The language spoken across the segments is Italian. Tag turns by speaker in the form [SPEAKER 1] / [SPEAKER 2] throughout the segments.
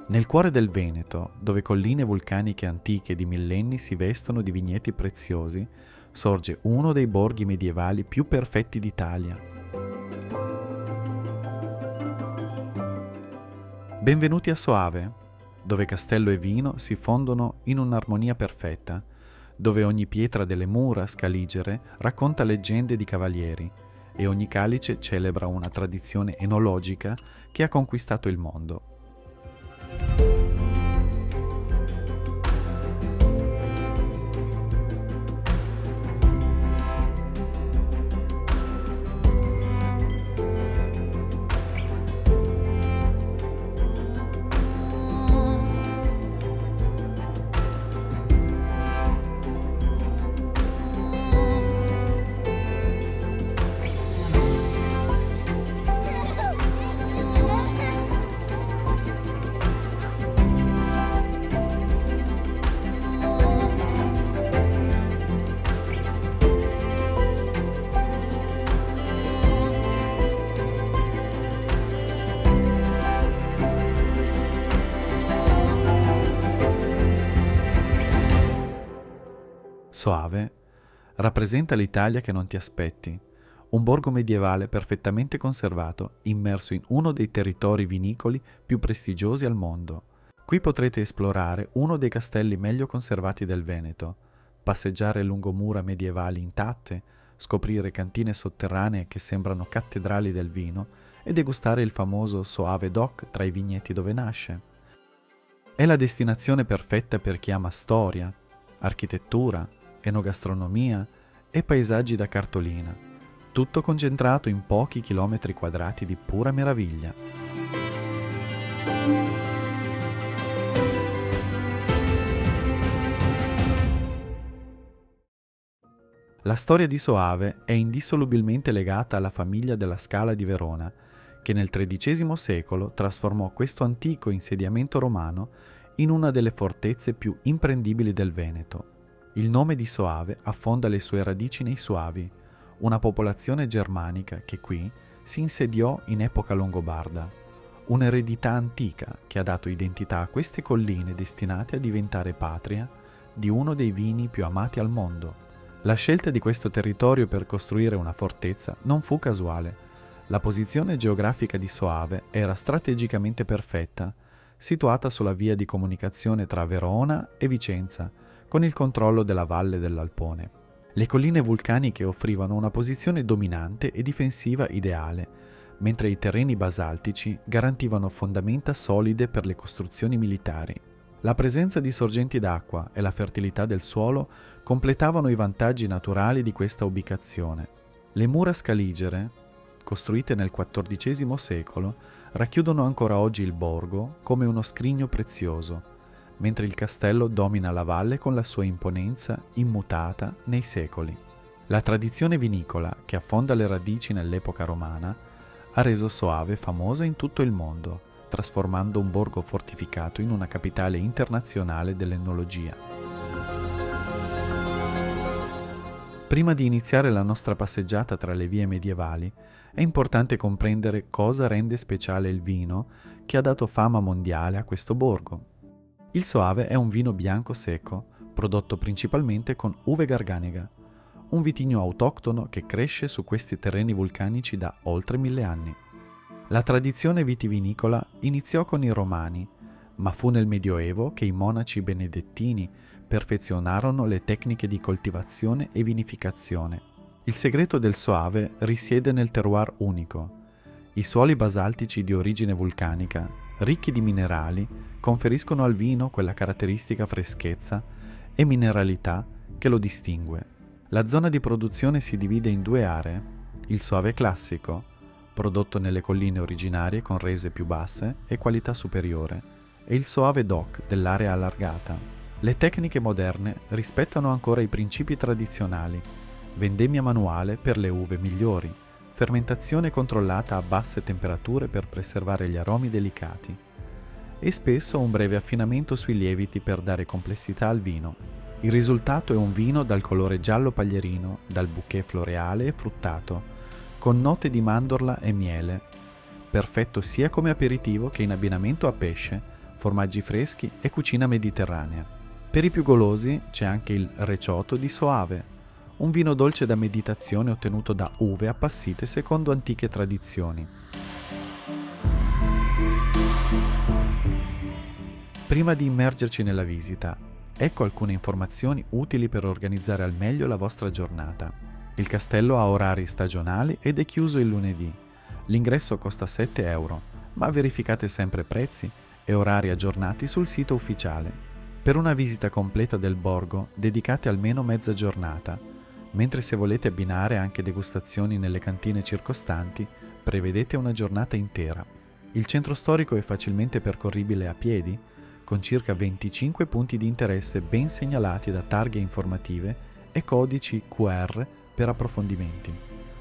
[SPEAKER 1] Nel cuore del Veneto, dove colline vulcaniche antiche di millenni si vestono di vigneti preziosi, sorge uno dei borghi medievali più perfetti d'Italia. Benvenuti a Soave, dove castello e vino si fondono in un'armonia perfetta, dove ogni pietra delle mura scaligere racconta leggende di cavalieri e ogni calice celebra una tradizione enologica che ha conquistato il mondo. Soave rappresenta l'Italia che non ti aspetti, un borgo medievale perfettamente conservato, immerso in uno dei territori vinicoli più prestigiosi al mondo. Qui potrete esplorare uno dei castelli meglio conservati del Veneto, passeggiare lungo mura medievali intatte, scoprire cantine sotterranee che sembrano cattedrali del vino e degustare il famoso Soave Doc tra i vigneti dove nasce. È la destinazione perfetta per chi ama storia, architettura, enogastronomia e paesaggi da cartolina, tutto concentrato in pochi chilometri quadrati di pura meraviglia. La storia di Soave è indissolubilmente legata alla famiglia della Scala di Verona, che nel XIII secolo trasformò questo antico insediamento romano in una delle fortezze più imprendibili del Veneto. Il nome di Soave affonda le sue radici nei Suavi, una popolazione germanica che qui si insediò in epoca longobarda, un'eredità antica che ha dato identità a queste colline destinate a diventare patria di uno dei vini più amati al mondo. La scelta di questo territorio per costruire una fortezza non fu casuale. La posizione geografica di Soave era strategicamente perfetta, situata sulla via di comunicazione tra Verona e Vicenza, con il controllo della valle dell'Alpone. Le colline vulcaniche offrivano una posizione dominante e difensiva ideale, mentre i terreni basaltici garantivano fondamenta solide per le costruzioni militari. La presenza di sorgenti d'acqua e la fertilità del suolo completavano i vantaggi naturali di questa ubicazione. Le mura scaligere, costruite nel XIV secolo, racchiudono ancora oggi il borgo come uno scrigno prezioso, mentre il castello domina la valle con la sua imponenza immutata nei secoli. La tradizione vinicola, che affonda le radici nell'epoca romana, ha reso Soave famosa in tutto il mondo, trasformando un borgo fortificato in una capitale internazionale dell'enologia. Prima di iniziare la nostra passeggiata tra le vie medievali, è importante comprendere cosa rende speciale il vino che ha dato fama mondiale a questo borgo. Il Soave è un vino bianco secco, prodotto principalmente con uve garganega, un vitigno autoctono che cresce su questi terreni vulcanici da oltre 1000 anni. La tradizione vitivinicola iniziò con i Romani, ma fu nel Medioevo che i monaci benedettini perfezionarono le tecniche di coltivazione e vinificazione. Il segreto del Soave risiede nel terroir unico. I suoli basaltici di origine vulcanica, ricchi di minerali, conferiscono al vino quella caratteristica freschezza e mineralità che lo distingue. La zona di produzione si divide in due aree: il Soave classico, prodotto nelle colline originarie con rese più basse e qualità superiore, e il Soave DOC dell'area allargata. Le tecniche moderne rispettano ancora i principi tradizionali: vendemmia manuale per le uve migliori, fermentazione controllata a basse temperature per preservare gli aromi delicati, e spesso un breve affinamento sui lieviti per dare complessità al vino. Il risultato è un vino dal colore giallo paglierino, dal bouquet floreale e fruttato, con note di mandorla e miele, perfetto sia come aperitivo che in abbinamento a pesce, formaggi freschi e cucina mediterranea. Per i più golosi c'è anche il Recioto di Soave, un vino dolce da meditazione ottenuto da uve appassite secondo antiche tradizioni. Prima di immergerci nella visita, ecco alcune informazioni utili per organizzare al meglio la vostra giornata. Il castello ha orari stagionali ed è chiuso il lunedì. L'ingresso costa 7 euro, ma verificate sempre prezzi e orari aggiornati sul sito ufficiale. Per una visita completa del borgo, dedicate almeno mezza giornata, mentre se volete abbinare anche degustazioni nelle cantine circostanti, prevedete una giornata intera. Il centro storico è facilmente percorribile a piedi, con circa 25 punti di interesse ben segnalati da targhe informative e codici QR per approfondimenti.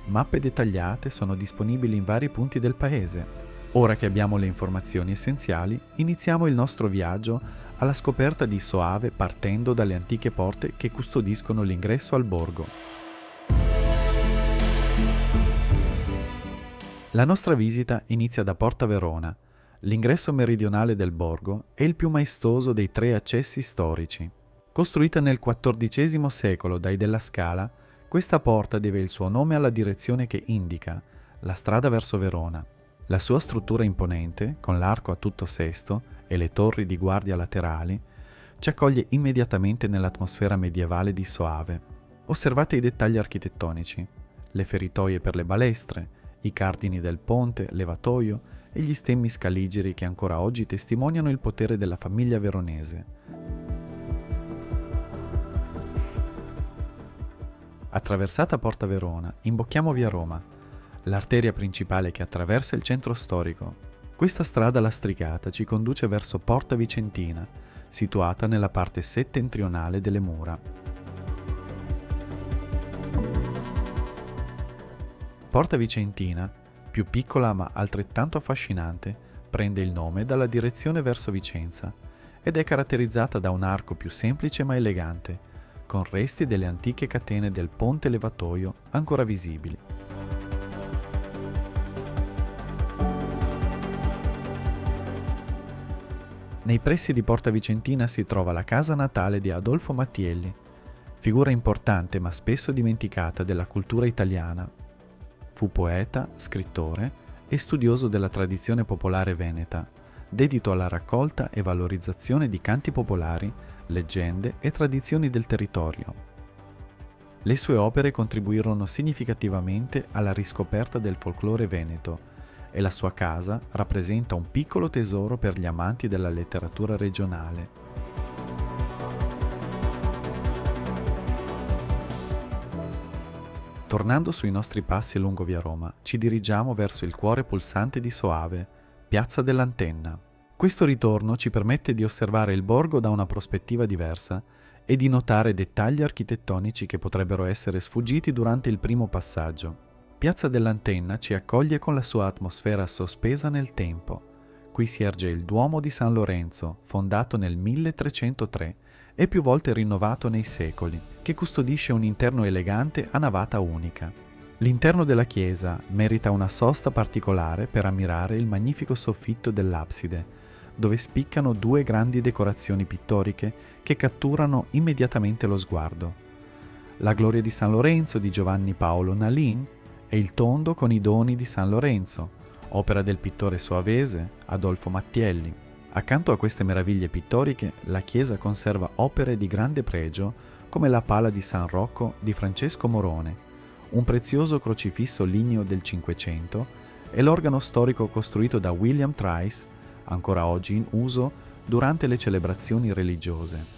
[SPEAKER 1] Mappe dettagliate sono disponibili in vari punti del paese. Ora che abbiamo le informazioni essenziali, iniziamo il nostro viaggio alla scoperta di Soave partendo dalle antiche porte che custodiscono l'ingresso al borgo. La nostra visita inizia da Porta Verona, l'ingresso meridionale del borgo è il più maestoso dei 3 accessi storici. Costruita nel XIV secolo dai Della Scala, questa porta deve il suo nome alla direzione che indica, la strada verso Verona. La sua struttura imponente, con l'arco a tutto sesto e le torri di guardia laterali, ci accoglie immediatamente nell'atmosfera medievale di Soave. Osservate i dettagli architettonici, le feritoie per le balestre, i cardini del ponte, levatoio e gli stemmi scaligeri che ancora oggi testimoniano il potere della famiglia veronese. Attraversata Porta Verona, imbocchiamo via Roma, l'arteria principale che attraversa il centro storico. Questa strada lastricata ci conduce verso Porta Vicentina, situata nella parte settentrionale delle mura. Porta Vicentina, più piccola ma altrettanto affascinante, prende il nome dalla direzione verso Vicenza ed è caratterizzata da un arco più semplice ma elegante, con resti delle antiche catene del ponte levatoio ancora visibili. Nei pressi di Porta Vicentina si trova la casa natale di Adolfo Mattielli, figura importante ma spesso dimenticata della cultura italiana. Fu poeta, scrittore e studioso della tradizione popolare veneta, dedito alla raccolta e valorizzazione di canti popolari, leggende e tradizioni del territorio. Le sue opere contribuirono significativamente alla riscoperta del folklore veneto e la sua casa rappresenta un piccolo tesoro per gli amanti della letteratura regionale. Tornando sui nostri passi lungo via Roma, ci dirigiamo verso il cuore pulsante di Soave, Piazza dell'Antenna. Questo ritorno ci permette di osservare il borgo da una prospettiva diversa e di notare dettagli architettonici che potrebbero essere sfuggiti durante il primo passaggio. Piazza dell'Antenna ci accoglie con la sua atmosfera sospesa nel tempo. Qui si erge il Duomo di San Lorenzo, fondato nel 1303 e più volte rinnovato nei secoli, che custodisce un interno elegante a navata unica. L'interno della chiesa merita una sosta particolare per ammirare il magnifico soffitto dell'abside, dove spiccano 2 grandi decorazioni pittoriche che catturano immediatamente lo sguardo. La Gloria di San Lorenzo di Giovanni Paolo Nalin e il tondo con i doni di San Lorenzo, opera del pittore soavese Adolfo Mattielli. Accanto a queste meraviglie pittoriche, la chiesa conserva opere di grande pregio come la pala di San Rocco di Francesco Morone, un prezioso crocifisso ligneo del Cinquecento e l'organo storico costruito da William Trice, ancora oggi in uso durante le celebrazioni religiose.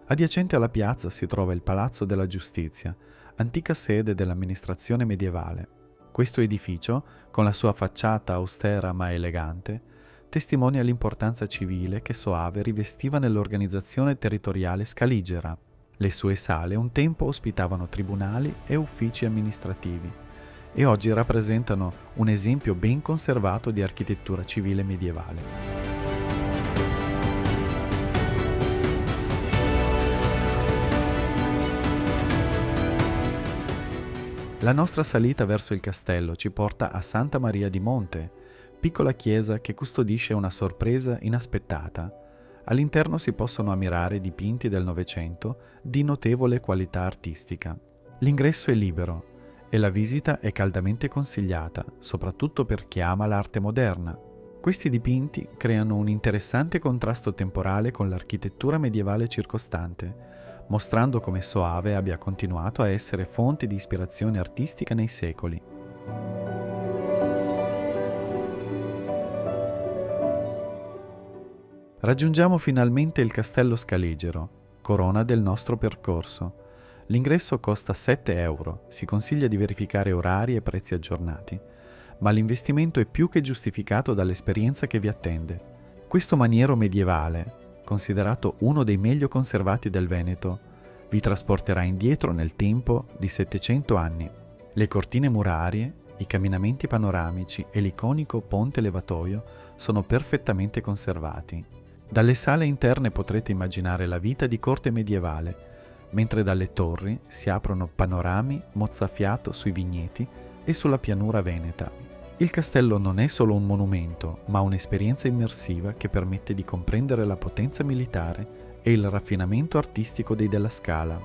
[SPEAKER 1] Adiacente alla piazza si trova il Palazzo della Giustizia, antica sede dell'amministrazione medievale. Questo edificio, con la sua facciata austera ma elegante, testimonia l'importanza civile che Soave rivestiva nell'organizzazione territoriale scaligera. Le sue sale un tempo ospitavano tribunali e uffici amministrativi e oggi rappresentano un esempio ben conservato di architettura civile medievale. La nostra salita verso il castello ci porta a Santa Maria di Monte, piccola chiesa che custodisce una sorpresa inaspettata. All'interno si possono ammirare dipinti del Novecento di notevole qualità artistica. L'ingresso è libero e la visita è caldamente consigliata, soprattutto per chi ama l'arte moderna. Questi dipinti creano un interessante contrasto temporale con l'architettura medievale circostante, mostrando come Soave abbia continuato a essere fonte di ispirazione artistica nei secoli. Raggiungiamo finalmente il Castello Scaligero, corona del nostro percorso. L'ingresso costa 7 euro, si consiglia di verificare orari e prezzi aggiornati, ma l'investimento è più che giustificato dall'esperienza che vi attende. Questo maniero medievale, considerato uno dei meglio conservati del Veneto, vi trasporterà indietro nel tempo di 700 anni. Le cortine murarie, i camminamenti panoramici e l'iconico ponte levatoio sono perfettamente conservati. Dalle sale interne potrete immaginare la vita di corte medievale, mentre dalle torri si aprono panorami mozzafiato sui vigneti e sulla pianura veneta. Il castello non è solo un monumento, ma un'esperienza immersiva che permette di comprendere la potenza militare e il raffinamento artistico dei Della Scala.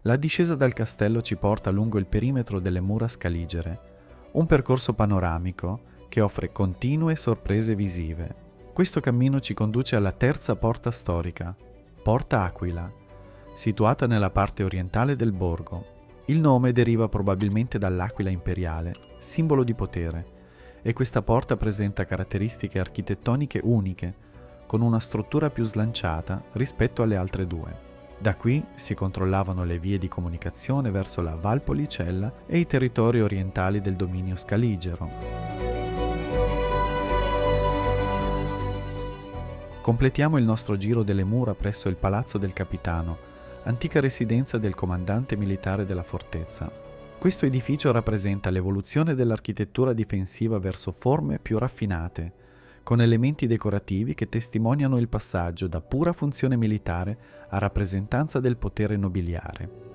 [SPEAKER 1] La discesa dal castello ci porta lungo il perimetro delle mura scaligere, un percorso panoramico che offre continue sorprese visive. Questo cammino ci conduce alla terza porta storica, Porta Aquila, situata nella parte orientale del borgo. Il nome deriva probabilmente dall'aquila imperiale, simbolo di potere, e questa porta presenta caratteristiche architettoniche uniche, con una struttura più slanciata rispetto alle altre due. Da qui si controllavano le vie di comunicazione verso la Valpolicella e i territori orientali del dominio scaligero. Completiamo il nostro giro delle mura presso il Palazzo del Capitano, antica residenza del comandante militare della fortezza. Questo edificio rappresenta l'evoluzione dell'architettura difensiva verso forme più raffinate, con elementi decorativi che testimoniano il passaggio da pura funzione militare a rappresentanza del potere nobiliare.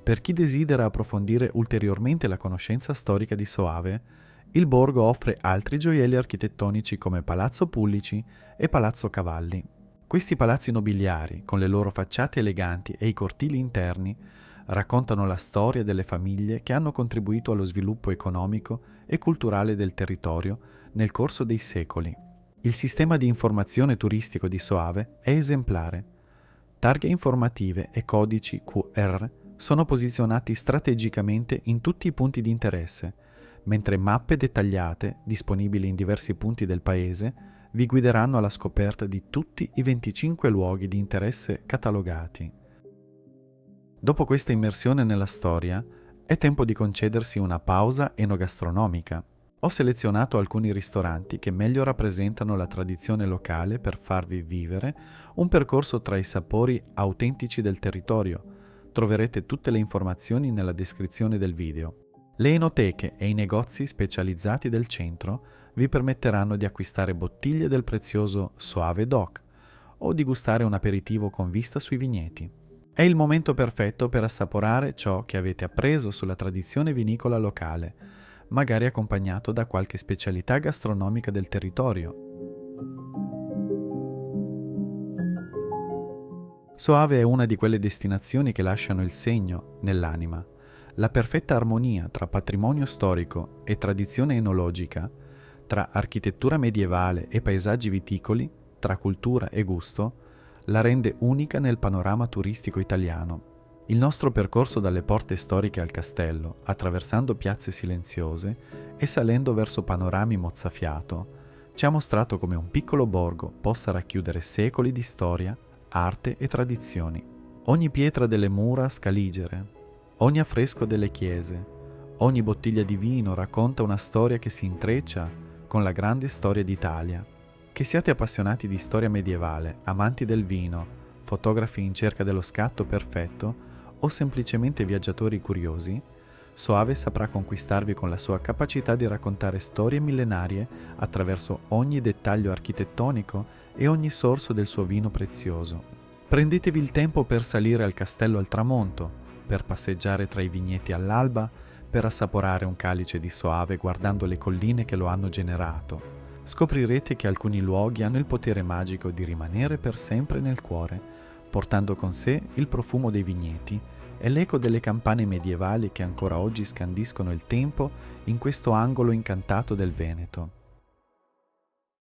[SPEAKER 1] Per chi desidera approfondire ulteriormente la conoscenza storica di Soave, il borgo offre altri gioielli architettonici come Palazzo Pullici e Palazzo Cavalli. Questi palazzi nobiliari, con le loro facciate eleganti e i cortili interni, raccontano la storia delle famiglie che hanno contribuito allo sviluppo economico e culturale del territorio nel corso dei secoli. Il sistema di informazione turistico di Soave è esemplare. Targhe informative e codici QR sono posizionati strategicamente in tutti i punti di interesse, mentre mappe dettagliate, disponibili in diversi punti del paese, vi guideranno alla scoperta di tutti i 25 luoghi di interesse catalogati. Dopo questa immersione nella storia, è tempo di concedersi una pausa enogastronomica. Ho selezionato alcuni ristoranti che meglio rappresentano la tradizione locale per farvi vivere un percorso tra i sapori autentici del territorio. Troverete tutte le informazioni nella descrizione del video. Le enoteche e i negozi specializzati del centro vi permetteranno di acquistare bottiglie del prezioso Soave DOC o di gustare un aperitivo con vista sui vigneti. È il momento perfetto per assaporare ciò che avete appreso sulla tradizione vinicola locale, magari accompagnato da qualche specialità gastronomica del territorio. Soave è una di quelle destinazioni che lasciano il segno nell'anima. La perfetta armonia tra patrimonio storico e tradizione enologica, tra architettura medievale e paesaggi viticoli, tra cultura e gusto, la rende unica nel panorama turistico italiano. Il nostro percorso dalle porte storiche al castello, attraversando piazze silenziose e salendo verso panorami mozzafiato, ci ha mostrato come un piccolo borgo possa racchiudere secoli di storia, arte e tradizioni. Ogni pietra delle mura scaligere, ogni affresco delle chiese, ogni bottiglia di vino racconta una storia che si intreccia con la grande storia d'Italia. Che siate appassionati di storia medievale, amanti del vino, fotografi in cerca dello scatto perfetto o semplicemente viaggiatori curiosi, Soave saprà conquistarvi con la sua capacità di raccontare storie millenarie attraverso ogni dettaglio architettonico e ogni sorso del suo vino prezioso. Prendetevi il tempo per salire al castello al tramonto, per passeggiare tra i vigneti all'alba, per assaporare un calice di Soave guardando le colline che lo hanno generato. Scoprirete che alcuni luoghi hanno il potere magico di rimanere per sempre nel cuore, portando con sé il profumo dei vigneti e l'eco delle campane medievali che ancora oggi scandiscono il tempo in questo angolo incantato del Veneto.